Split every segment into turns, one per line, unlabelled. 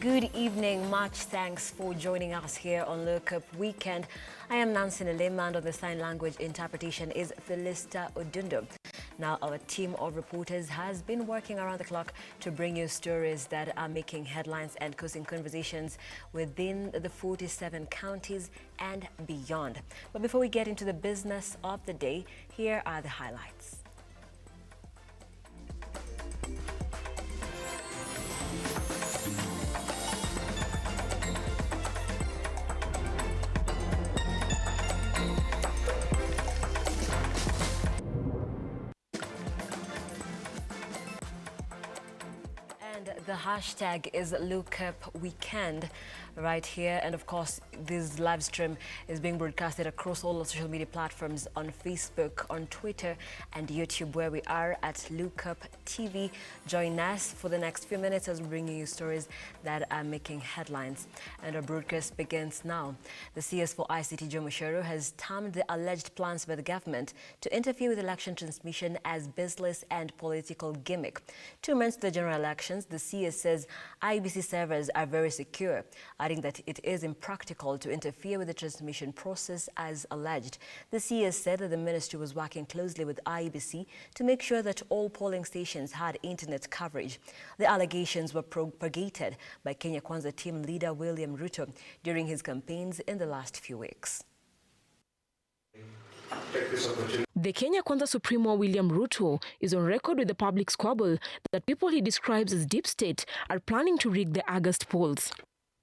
Good evening. Much thanks for joining us here on Look Up Weekend. I am Nelima, and on the sign language interpretation is Felista Odundo. Now, our team of reporters has been working around the clock to bring you stories that are making headlines and causing conversations within the 47 counties and beyond. But before we get into the business of the day, here are the highlights. The hashtag is Look Up Weekend right here, and of course this live stream is being broadcasted across all the social media platforms on Facebook, on Twitter and YouTube, where we are at Look Up TV. Join us for the next few minutes as we bring you stories that are making headlines, and our broadcast begins now. The CS for ICT, Joe Musheru, has termed the alleged plans by the government to interfere with election transmission as business and political gimmick. 2 months to the general elections, the CS says IEBC servers are very secure, adding that it is impractical to interfere with the transmission process as alleged. The CS said that the ministry was working closely with IEBC to make sure that all polling stations had internet coverage. The allegations were propagated by Kenya Kwanza team leader William Ruto during his campaigns in the last few weeks.
The Kenya Kwanza Supremo William Ruto is on record with the public squabble that people he describes as deep state are planning to rig the August polls.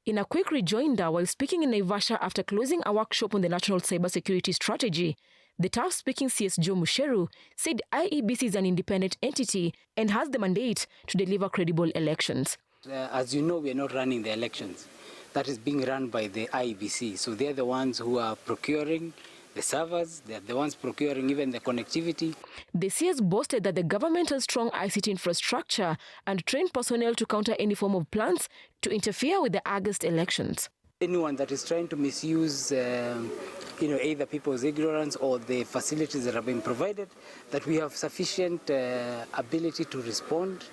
In a quick rejoinder while speaking in Naivasha after closing a workshop on the national cybersecurity strategy, the tough-speaking CS Joe Musheru said IEBC is an independent entity and has the mandate to deliver credible elections.
As you know, we are not running the elections. That is being run by the IEBC. So they're the ones who are procuring the servers, they're the ones procuring even the connectivity.
The CS boasted that the government has strong ICT infrastructure and trained personnel to counter any form of plans to interfere with the August elections.
Anyone that is trying to misuse either people's ignorance or the facilities that have been provided, that we have sufficient ability to respond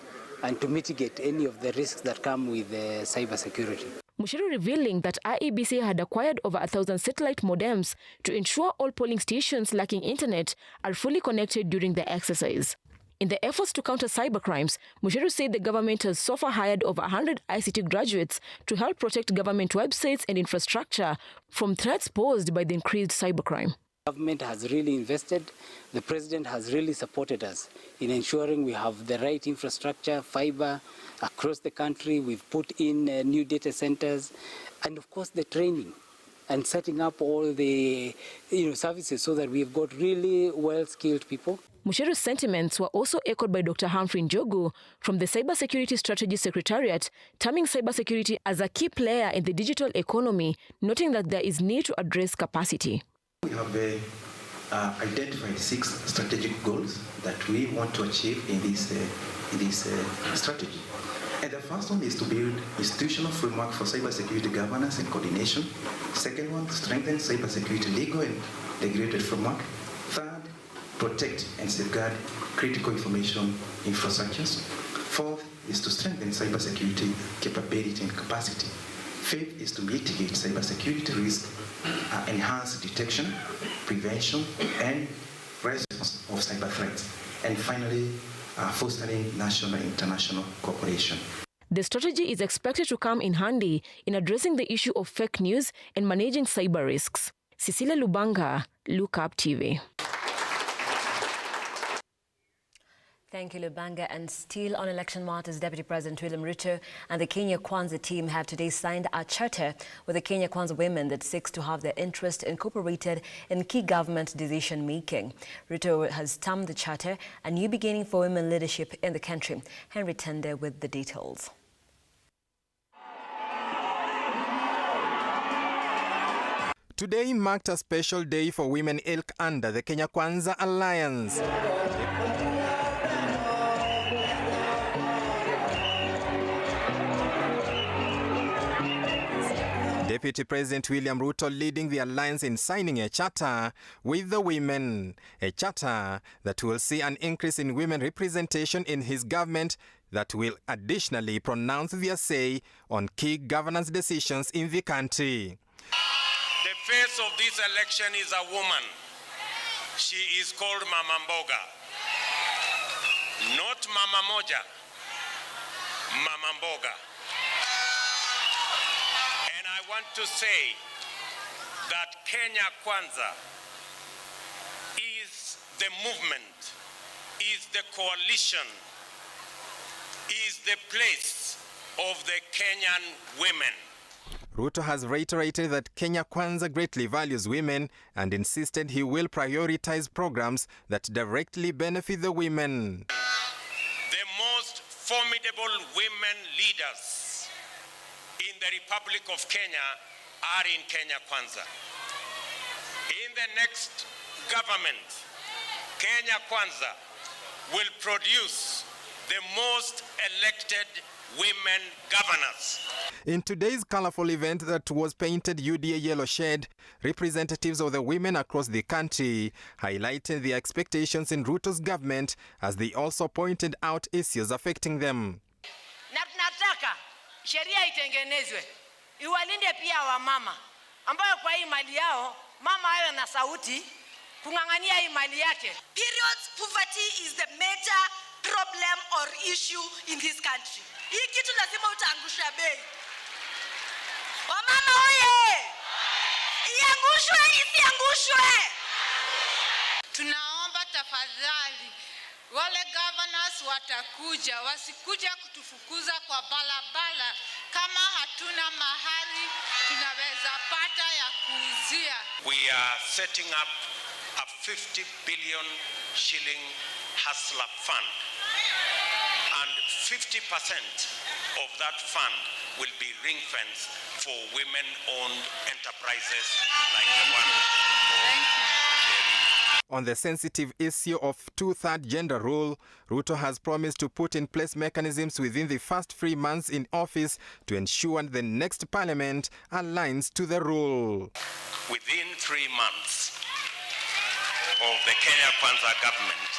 and to mitigate any of the risks that come with cyber security.
Musheru revealing that IEBC had acquired over 1,000 satellite modems to ensure all polling stations lacking internet are fully connected during the exercise. In the efforts to counter cybercrimes, Musheru said the government has so far hired over 100 ICT graduates to help protect government websites and infrastructure from threats posed by the increased cybercrime.
The government has really invested. The president has really supported us in ensuring we have the right infrastructure, fiber across the country. We've put in new data centers, and of course the training and setting up all the services so that we've got really well-skilled people.
Musheru's sentiments were also echoed by Dr. Humphrey Njogu from the Cybersecurity Strategy Secretariat, terming cybersecurity as a key player in the digital economy, noting that there is need to address capacity.
We have identified 6 strategic goals that we want to achieve in this strategy. And the first one is to build institutional framework for cybersecurity governance and coordination. Second one, strengthen cybersecurity legal and regulated framework. Third, protect and safeguard critical information infrastructures. Fourth is to strengthen cybersecurity capability and capacity. Fifth is to mitigate cybersecurity risk, enhance detection, prevention, and response of cyber threats. And finally, fostering national and international cooperation.
The strategy is expected to come in handy in addressing the issue of fake news and managing cyber risks. Cecilia Lubanga, Look Up TV.
Thank you, Lubanga. And still on election matters, Deputy President William Ruto and the Kenya Kwanza team have today signed a charter with the Kenya Kwanza women that seeks to have their interest incorporated in key government decision-making. Ruto has termed the charter a new beginning for women leadership in the country. Henry Tende with the details.
Today marked a special day for women ilk under the Kenya Kwanza Alliance. Deputy President William Ruto leading the alliance in signing a charter with the women. A charter that will see an increase in women representation in his government that will additionally pronounce their say on key governance decisions in the country.
The face of this election is a woman. She is called Mama Mboga. Not Mama Moja, Mama Mboga. And I want to say that Kenya Kwanza is the movement, is the coalition, is the place of the Kenyan women.
Ruto has reiterated that Kenya Kwanza greatly values women and insisted he will prioritize programs that directly benefit the women.
The most formidable women leaders in the Republic of Kenya are in Kenya Kwanza. In the next government, Kenya Kwanza will produce the most elected women governors.
In today's colorful event that was painted UDA yellow shade, representatives of the women across the country highlighted their expectations in Ruto's government as they also pointed out issues affecting them.
Na tunataka sheria itengenezwe iwalinde pia wamama ambayo kwa hii mali yao mama awe na sauti kung'ang'ania hii mali yake.
Period poverty is the major problem or issue in this country. Hii kitu lazima utaangusha bei. Wamama oye! Iangushwe isiangushwe.
Tunaomba tafadhali wale governors watakuja wasikuja kutufukuza kwa balabala kama hatuna mahali tunaweza pata ya kuuzia.
We are setting up a 50 billion shilling hustler fund, and 50% of that fund will be ring-fenced for women-owned enterprises like the one.
Thank you.
On the sensitive issue of two-third gender rule, Ruto has promised to put in place mechanisms within the first 3 months in office to ensure the next parliament aligns to the rule.
Within 3 months of the Kenya Kwanza government,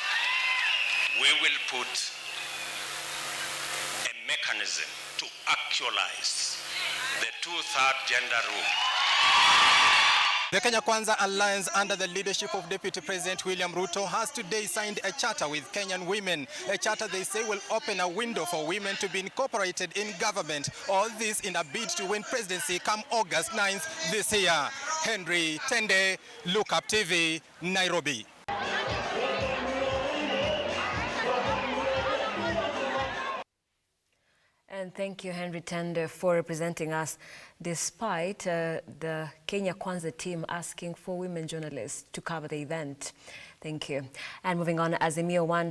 we will put a mechanism to actualize the two-third gender rule.
The Kenya Kwanza Alliance, under the leadership of Deputy President William Ruto, has today signed a charter with Kenyan women. A charter they say will open a window for women to be incorporated in government. All this in a bid to win presidency come August 9th this year. Henry Tende, Look Up TV, Nairobi.
And thank you, Henry Tende, for representing us, despite the Kenya Kwanza team asking for women journalists to cover the event. Thank you. And moving on, Azimio One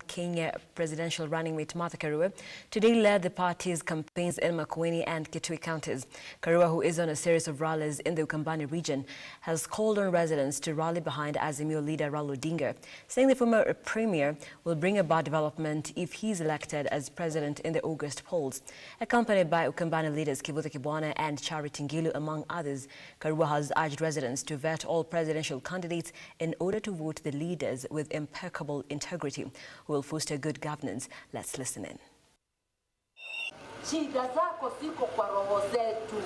Kenya presidential running mate Martha Karua today led the party's campaigns in Makueni and Kitui counties. Karua, who is on a series of rallies in the Ukambani region, has called on residents to rally behind Azimio leader Raila Odinga, saying the former premier will bring about development if he is elected as president in the August polls. Accompanied by Ukambani leaders Kivutha Kibwana and Charity Ngilu, among others, Karua has urged residents to vet all presidential candidates in order to vote the leaders with impeccable integrity who will foster good governance. Let's listen in.
Shida zako siko kwa roho zetu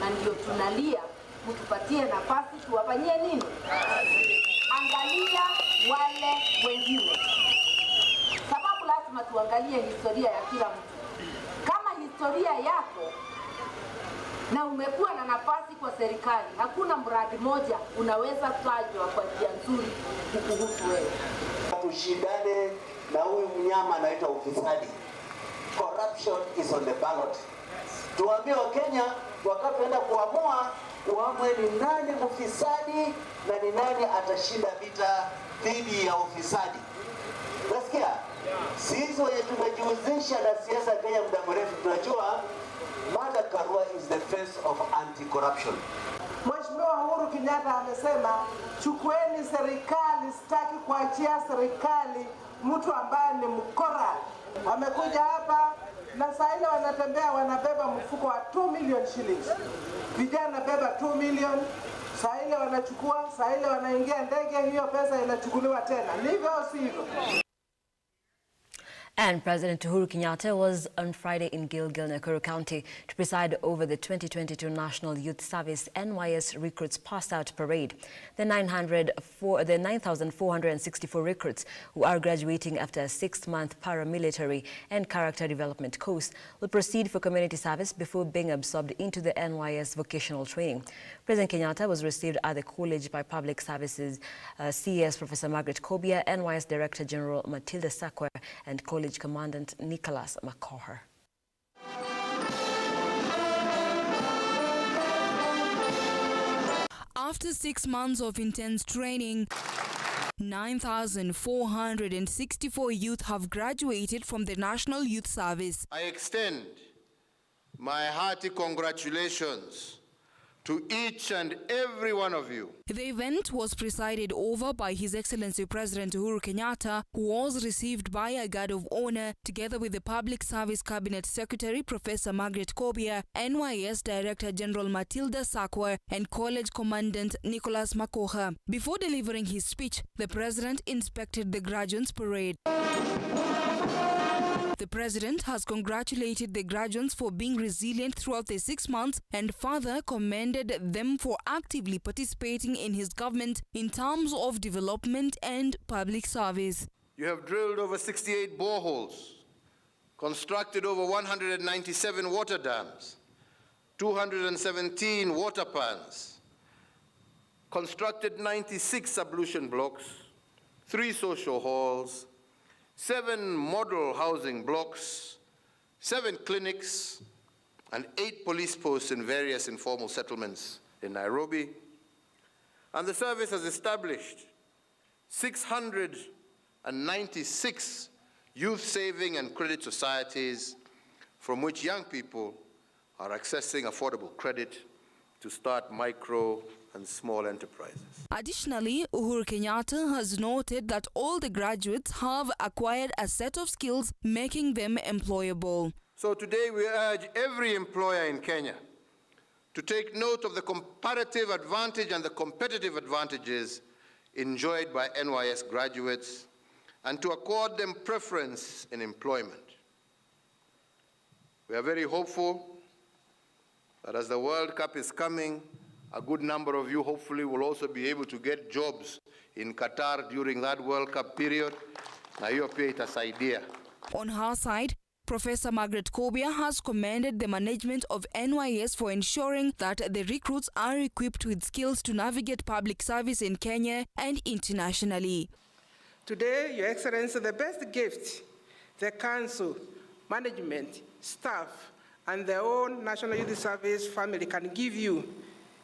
na ndio tunalia, mtupatie nafasi tuwafanyie nini? Angalia wale wengine, sababu lazima tuangalie historia ya kila mtu. Kama historia yako na umekuwa na nafasi kwa serikali, hakuna mradi moja unaweza tajwa kwa njia nzuri kukuhusu wewe.
Tushindane na huyu mnyama anaitwa ufisadi. Corruption is on the ballot. Tuambie Wakenya wakati tunaenda kuamua, tuamue ni nani ufisadi na ni nani atashinda vita dhidi ya ufisadi. Unasikia? Sisi wenye tumejihusisha na siasa Kenya muda mrefu tunajua Martha Karua is the face of anti-corruption.
Mheshimiwa Uhuru Kenyatta amesema chukueni serikali, sitaki kuachia serikali mtu ambaye ni mkora. Wamekuja hapa na saa ile wanatembea wanabeba mfuko wa 2 million shillings. Vijana beba 2 million, saa ile wanachukua, saa ile wanaingia ndege, hiyo pesa inachukuliwa tena. Ni hivyo si hivyo?
And President Uhuru Kenyatta was on Friday in Gilgil, Nakuru County to preside over the 2022 National Youth Service NYS Recruits Pass-Out Parade. The 9,464 recruits who are graduating after a 6-month paramilitary and character development course will proceed for community service before being absorbed into the NYS vocational training. President Kenyatta was received at the College by Public Services CS Professor Margaret Kobia, NYS Director General Matilda Sakwa, and College Commandant Nicholas McCawher.
After 6 months of intense training, 9,464 youth have graduated from the National Youth Service.
I extend my hearty congratulations to each and every one of you.
The event was presided over by His Excellency President Uhuru Kenyatta, who was received by a guard of honor together with the Public Service Cabinet Secretary Professor Margaret Kobia, NYS Director General Matilda Sakwa, and College Commandant Nicholas McCawher. Before delivering his speech, the President inspected the graduates' parade. The President has congratulated the graduates for being resilient throughout the 6 months and further commended them for actively participating in his government in terms of development and public service.
You have drilled over 68 boreholes, constructed over 197 water dams, 217 water pans, constructed 96 ablution blocks, 3 social halls, 7 model housing blocks, 7 clinics, and 8 police posts in various informal settlements in Nairobi. And the service has established 696 youth saving and credit societies from which young people are accessing affordable credit to start micro and small enterprises.
Additionally, Uhuru Kenyatta has noted that all the graduates have acquired a set of skills making them employable.
So today we urge every employer in Kenya to take note of the comparative advantage and the competitive advantages enjoyed by NYS graduates and to accord them preference in employment. We are very hopeful that as the World Cup is coming, a good number of you hopefully will also be able to get jobs in Qatar during that World Cup period. Na hiyo pia itasaidia.
On her side, Professor Margaret Kobia has commended the management of NYS for ensuring that the recruits are equipped with skills to navigate public service in Kenya and internationally.
Today, Your Excellency, the best gift the Council, management, staff, and their own National Youth Service family can give you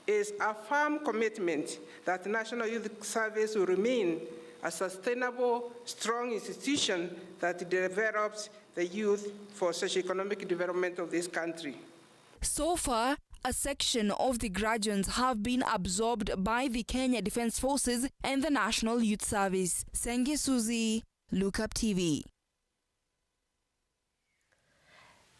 is a firm commitment that the National Youth Service will remain a sustainable, strong institution that develops the youth for socio-economic development of this country.
So far, a section of the graduates have been absorbed by the Kenya Defence Forces and the National Youth Service. Senge Suzy, Look Up TV.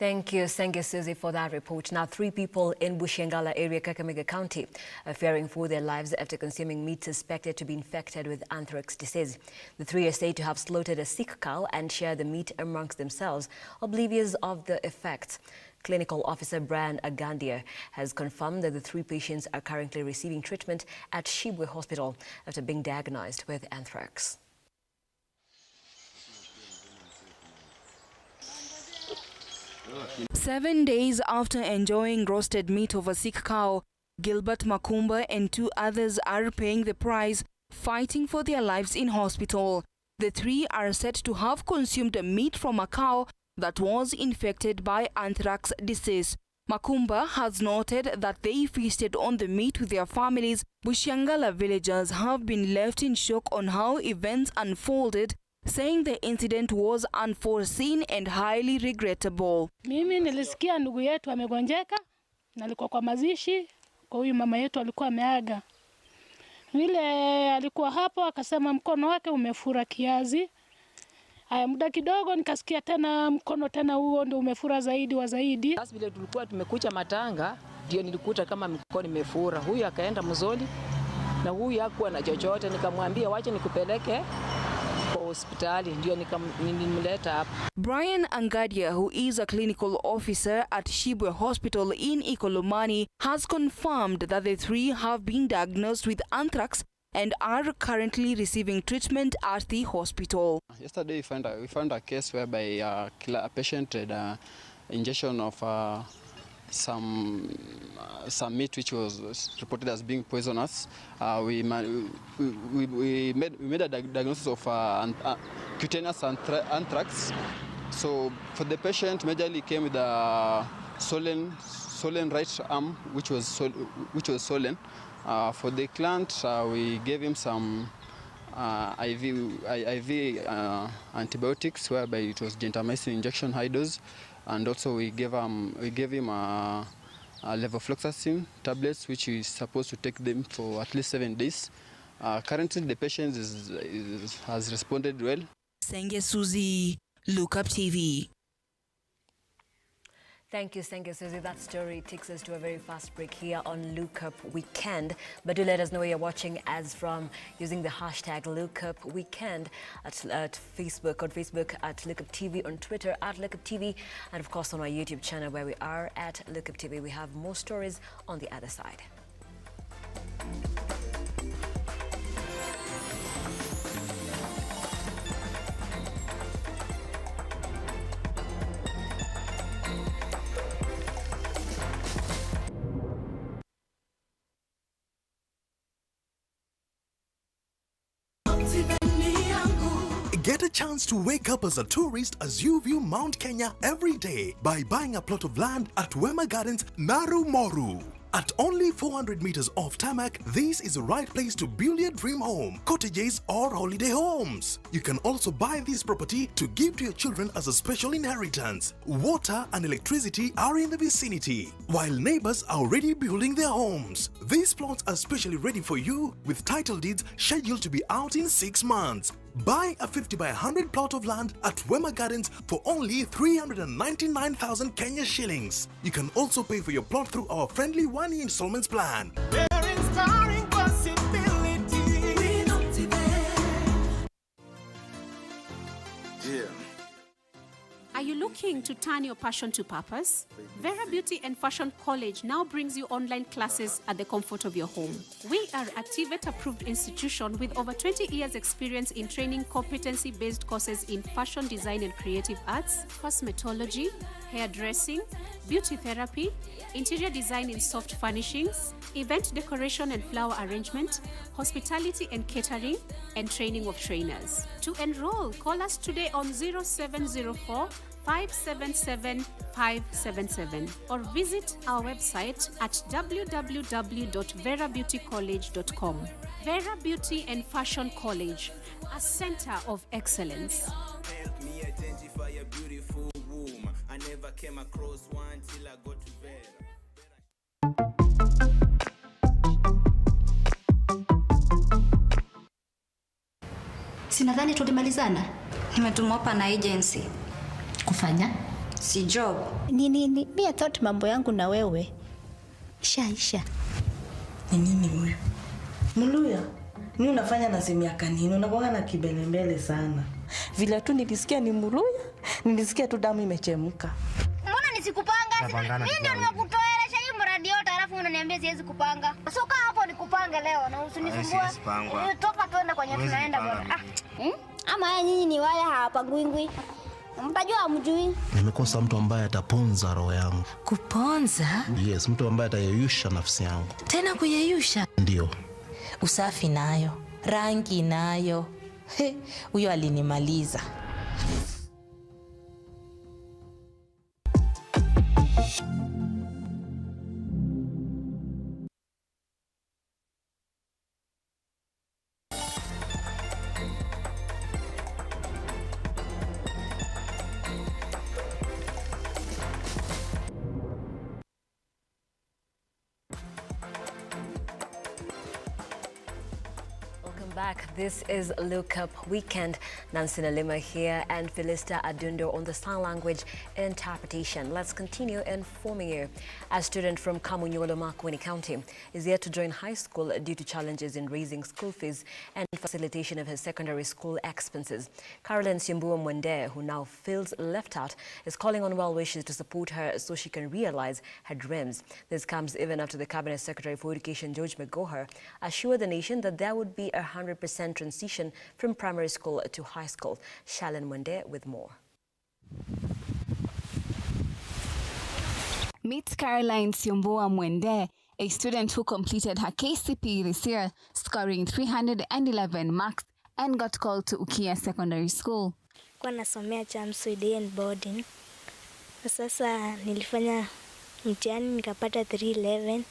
Thank you, Senge Suzy, for that report. Now, 3 people in Bushangala area, Kakamega County, are fearing for their lives after consuming meat suspected to be infected with anthrax disease. The 3 are said to have slaughtered a sick cow and shared the meat amongst themselves, oblivious of the effects. Clinical Officer Brian Agandia has confirmed that the 3 patients are currently receiving treatment at Shibwe Hospital after being diagnosed with anthrax.
7 days after enjoying roasted meat of a sick cow, Gilbert Makumba and 2 others are paying the price, fighting for their lives in hospital. The 3 are said to have consumed meat from a cow that was infected by anthrax disease. Makumba has noted that they feasted on the meat with their families. Bushangala villagers have been left in shock on how events unfolded, saying the incident was unforeseen and highly regrettable.
Mimi nilisikia ndugu yetu amegonjeka na alikuwa kwa mazishi, kwa huyu mama yetu alikuwa ameaga. Vile alikuwa hapo akasema mkono wake umefura kiazi. Haya, muda kidogo nikasikia tena mkono tena huo ndio umefura zaidi wa zaidi.
Sasa vile tulikuwa tumekucha matanga ndio nilikuta kama mkono imefura. Huyu akaenda mzoli na huyu hakuwa na chochote, nikamwambia wacha nikupeleke kwa hospitali ndio nimleta hapa.
Brian Angadia, who is a clinical officer at Shibwe Hospital in Ikolomani, has confirmed that the three have been diagnosed with anthrax and are currently receiving treatment at the hospital.
Yesterday we found a case whereby a patient had ingestion of some meat which was reported as being poisonous. We made a diagnosis of cutaneous anthrax. So for the patient, majorly came with a swollen right arm, which was swollen. For the client, we gave him some IV antibiotics, whereby it was gentamicin injection high dose, and also we gave him levofloxacin tablets, which is supposed to take them for at least 7 days. Currently, the patient has responded well.
Senge Suzy, Look Up TV.
Thank you, Susie. That story takes us to a very fast break here on Look Up Weekend. But do let us know where you're watching as from using the hashtag Look Up Weekend at Facebook, on Facebook at Look Up TV, on Twitter at Look Up TV, and of course on our YouTube channel where we are at Look Up TV. We have more stories on the other side.
Get a chance to wake up as a tourist as you view Mount Kenya every day by buying a plot of land at Wema Gardens, Naru Moru. At only 400 meters off tarmac, this is the right place to build your dream home, cottages or holiday homes. You can also buy this property to give to your children as a special inheritance. Water and electricity are in the vicinity, while neighbors are already building their homes. These plots are specially ready for you with title deeds scheduled to be out in 6 months. Buy a 50 by 100 plot of land at Wema Gardens for only 399,000 Kenya shillings. You can also pay for your plot through our friendly 1-year installments plan.
Are you looking to turn your passion to purpose? Vera Beauty and Fashion College now brings you online classes at the comfort of your home. We are a TVET-approved institution with over 20 years experience in training competency-based courses in fashion design and creative arts, cosmetology, hairdressing, beauty therapy, interior design in soft furnishings, event decoration and flower arrangement, hospitality and catering, and training of trainers. To enroll, call us today on 0704 577 577 or visit our website at www.verabeautycollege.com. Vera Beauty and Fashion College, a center of excellence.
Help me identify a beautiful woman. I never came across one till I got to Vera.
Sinadhani tulimalizana.
Nimetumwa hapa na agency.
Kufanya?
Si job.
Mimi thought mambo yangu na wewe shaisha.
Ni nini wewe? Muluya, ni unafanya na simu yako nini? Unakuwa na kibelembele sana. Vile tu nilisikia ni Muluya, nilisikia tu damu imechemka.
Mbona nisikupanga? Mimi ndio nimekutoelesha hii mradi yote alafu unaniambia siwezi kupanga. Soka hapo nikupange leo na usinisumbue. Toka tuende kwenye tunaenda bwana. Ama haya nyinyi ni wale hapa gwingwi. Mtajua hamjui.
Nimekosa mtu ambaye ataponza roho yangu.
Kuponza?
Yes, mtu ambaye atayeyusha nafsi yangu.
Tena kuyeyusha?
Ndio.
Usafi nayo, rangi nayo. Huyo alinimaliza.
back. This is Look Up Weekend. Nancy Nelima here and Felista Adundo on the sign language interpretation. Let's continue informing you. A student from Kamunyolo, Makwini County is yet to join high school due to challenges in raising school fees and facilitation of his secondary school expenses. Caroline Simbua Mwende, who now feels left out, is calling on well wishes to support her so she can realize her dreams. This comes even after the Cabinet Secretary for Education, George McGoher, assured the nation that there would be a 100% transition from primary school to high school. Shalin Mwende with more.
Meet Caroline Simbua Mwende, a student who completed her KCPE this year, scoring 311 marks and got called to Ukia Secondary School.
Kwa nasomea Chamswede and boarding. Sasa nilifanya mtihani nikapata 311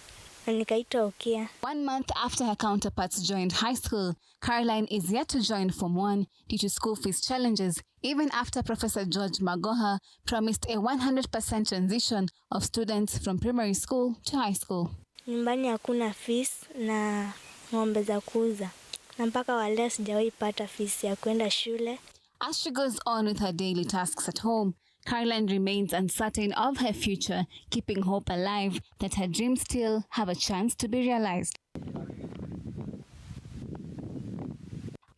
na nikaitwa Ukia.
1 month after her counterparts joined high school, Caroline is yet to join Form 1 due to school fees challenges, even after Professor George Magoha promised a 100% transition of students from primary school to high school.
Nyumbani hakuna fees na ng'ombe za kuuza. Na mpaka wa leo sijawahi pata fees ya kwenda shule.
As she goes on with her daily tasks at home, Caroline remains uncertain of her future, keeping hope alive that her dreams still have a chance to be realized.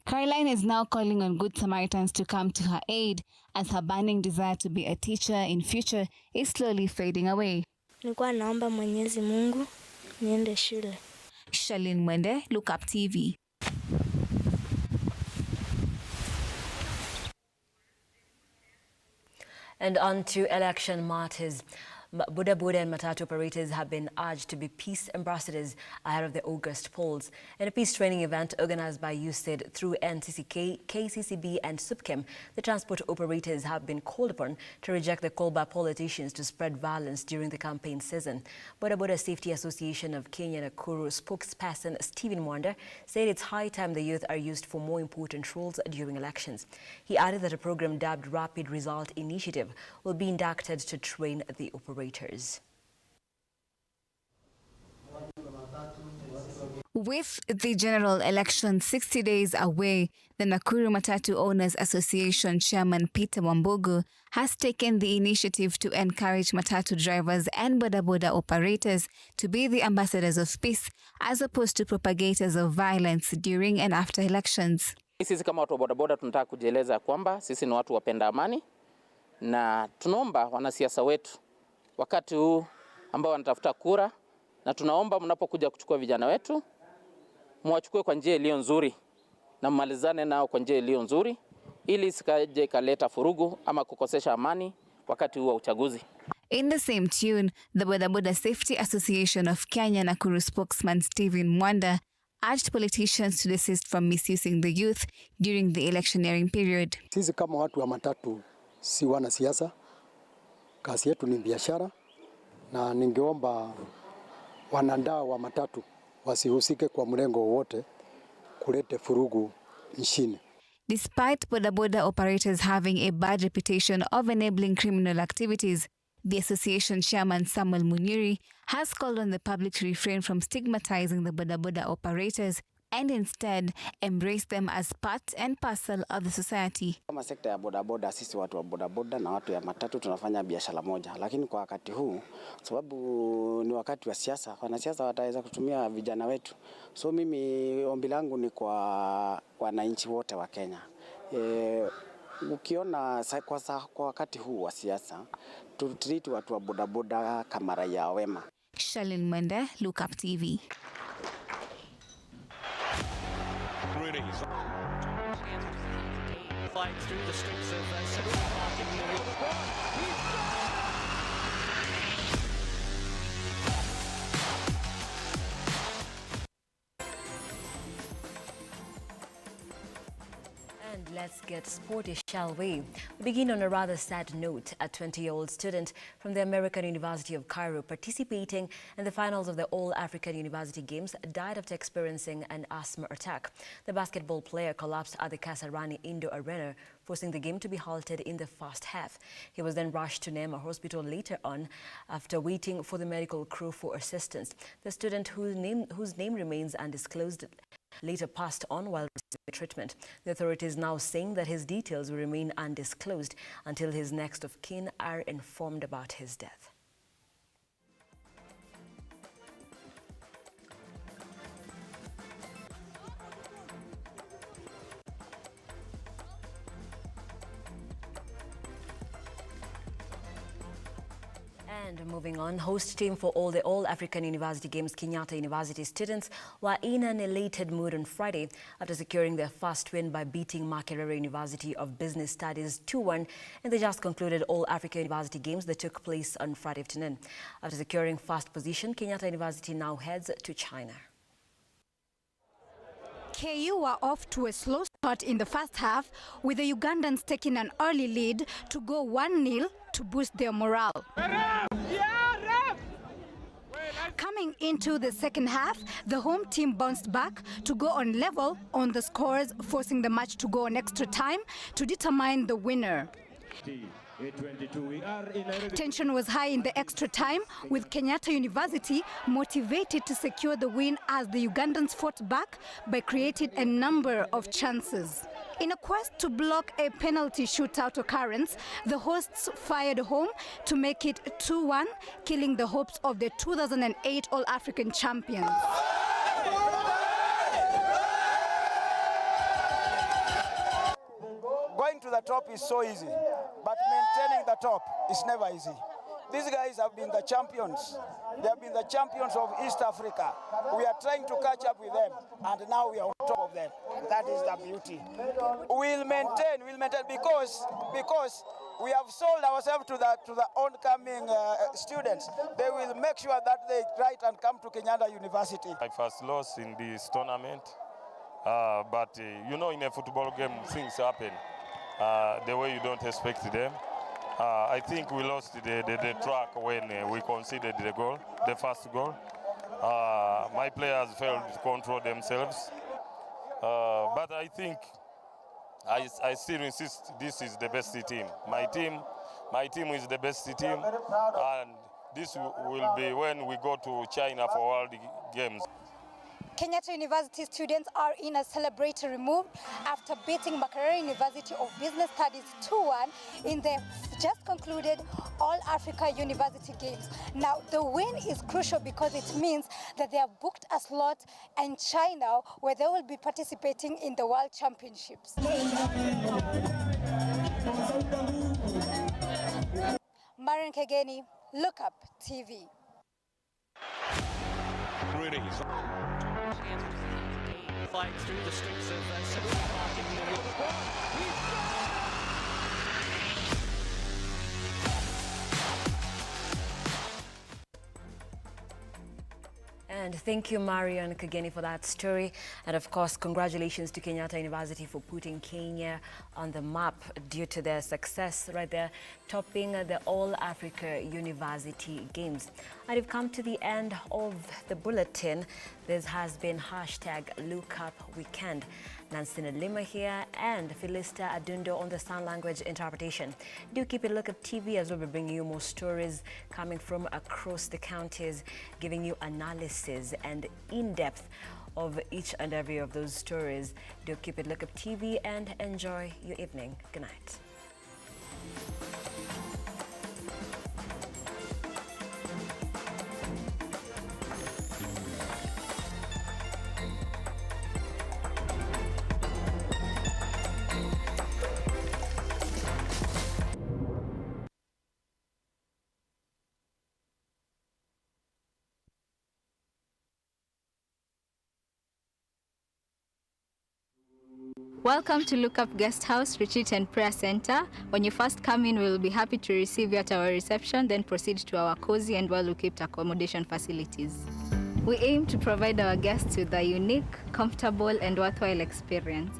Caroline is now calling on good Samaritans to come to her aid as her burning desire to be a teacher in future is slowly fading away.
Nilikuwa naomba Mwenyezi Mungu niende shule.
Shalin Mwende, Look Up TV.
And on to election matters. Boda Boda and Matatu operators have been urged to be peace ambassadors ahead of the August polls. In a peace training event organized by USAID through NCCK, KCCB and SUPKEM, the transport operators have been called upon to reject the call by politicians to spread violence during the campaign season. Boda Boda Safety Association of Kenya Nakuru spokesperson Stephen Mwanda said it's high time the youth are used for more important roles during elections. He added that a program dubbed Rapid Result Initiative will be inducted to train the operators.
With the general election 60 days away, the Nakuru Matatu Owners Association Chairman Peter Wambugu has taken the initiative to encourage Matatu drivers and boda boda operators to be the ambassadors of peace as opposed to propagators of violence during and after elections.
Sisi kama watu wa bodaboda tunataka kujieleza kwamba sisi ni watu wapenda amani na tunaomba wanasiasa wetu wakati huu ambao wanatafuta kura, na tunaomba mnapokuja kuchukua vijana wetu mwachukue kwa njia iliyo nzuri na mmalizane nao kwa njia iliyo nzuri ili isikaje kaleta furugu ama kukosesha amani wakati huu wa uchaguzi.
In the same tune, the Boda Boda Safety Association of Kenya Nakuru spokesman Stephen Mwanda urged politicians to desist from misusing the youth during the electioneering period.
Sisi kama watu wa matatu si wanasiasa. Kazi yetu ni biashara na ningeomba wanandaa wa matatu wasihusike kwa mlengo wote kulete furugu nchini.
Despite boda boda operators having a bad reputation of enabling criminal activities, the association chairman Samuel Munyiri has called on the public to refrain from stigmatizing the boda boda operators and instead embrace them as part and parcel of the society.
Kama sekta ya bodaboda, sisi watu wa bodaboda na watu ya matatu tunafanya biashara moja, lakini kwa wakati huu sababu ni wakati wa siasa, wanasiasa wataweza kutumia vijana wetu. So mimi ombi langu ni kwa wananchi wote wa Kenya. Ukiona kwa wakati huu wa siasa, tutreat watu wa bodaboda kama raia wema.
Shalin Mwende, Look Up TV.
Fights through the streets of Central Park in New York.
And let's get sporty, shall we? We begin on a rather sad note. A 20-year-old student from the American University of Cairo participating in the finals of the All-African University Games died after experiencing an asthma attack. The basketball player collapsed at the Kasarani Indoor Arena, forcing the game to be halted in the first half. He was then rushed to Nelima Hospital later on after waiting for the medical crew for assistance. The student, whose name remains undisclosed, later passed on while receiving treatment. The authorities now saying that his details will remain undisclosed until his next of kin are informed about his death. And moving on, host team for all the All-African University Games, Kenyatta University students were in an elated mood on Friday after securing their first win by beating Makerere University of Business Studies 2-1 in the just concluded All-African University Games that took place on Friday afternoon. After securing first position, Kenyatta University now heads to China.
KU were off to a slow start in the first half, with the Ugandans taking an early lead to go 1-0 to boost their morale. Coming into the second half, the home team bounced back to go on level on the scores, forcing the match to go on extra time to determine the winner. Tension was high in the extra time, with Kenyatta University motivated to secure the win as the Ugandans fought back by creating a number of chances. In a quest to block a penalty shootout occurrence, the hosts fired home to make it 2-1, killing the hopes of the 2008 All-African champions.
Going to the top is so easy, but maintaining the top is never easy. These guys have been the champions. They have been the champions of East Africa. We are trying to catch up with them, and now we are on top of them. That is the beauty. We'll maintain because we have sold ourselves to the oncoming students. They will make sure that they write and come to Kenyatta University.
My first loss in this tournament, but you know, in a football game, things happen the way you don't expect them. I think we lost the track when we conceded the first goal. My players failed to control themselves. But I think I still insist this is the best team. My team is the best team, and this will be when we go to China for World Games.
Kenyatta University students are in a celebratory mood after beating Makerere University of Business Studies 2-1 in the just concluded All-Africa University Games. Now, the win is crucial because it means that they have booked a slot in China where they will be participating in the World Championships. Marian Kageni, Look Up TV.
Flying through the streets of Central Park in New York.
And thank you, Marian Kageni, for that story. And of course, congratulations to Kenyatta University for putting Kenya on the map due to their success right there, topping the All-Africa University Games. And we've come to the end of the bulletin. This has been #LookUpWeekend. Nancy Nelima here and Philista Adundo on the sign language interpretation. Do keep a look at TV as we'll be bringing you more stories coming from across the counties, giving you analysis and in-depth of each and every of those stories. Do keep a look at TV and enjoy your evening. Good night.
Welcome to Look Up Guest House, Retreat and Prayer Center. When you first come in, we will be happy to receive you at our reception, then proceed to our cozy and well-equipped accommodation facilities. We aim to provide our guests with a unique, comfortable and worthwhile experience.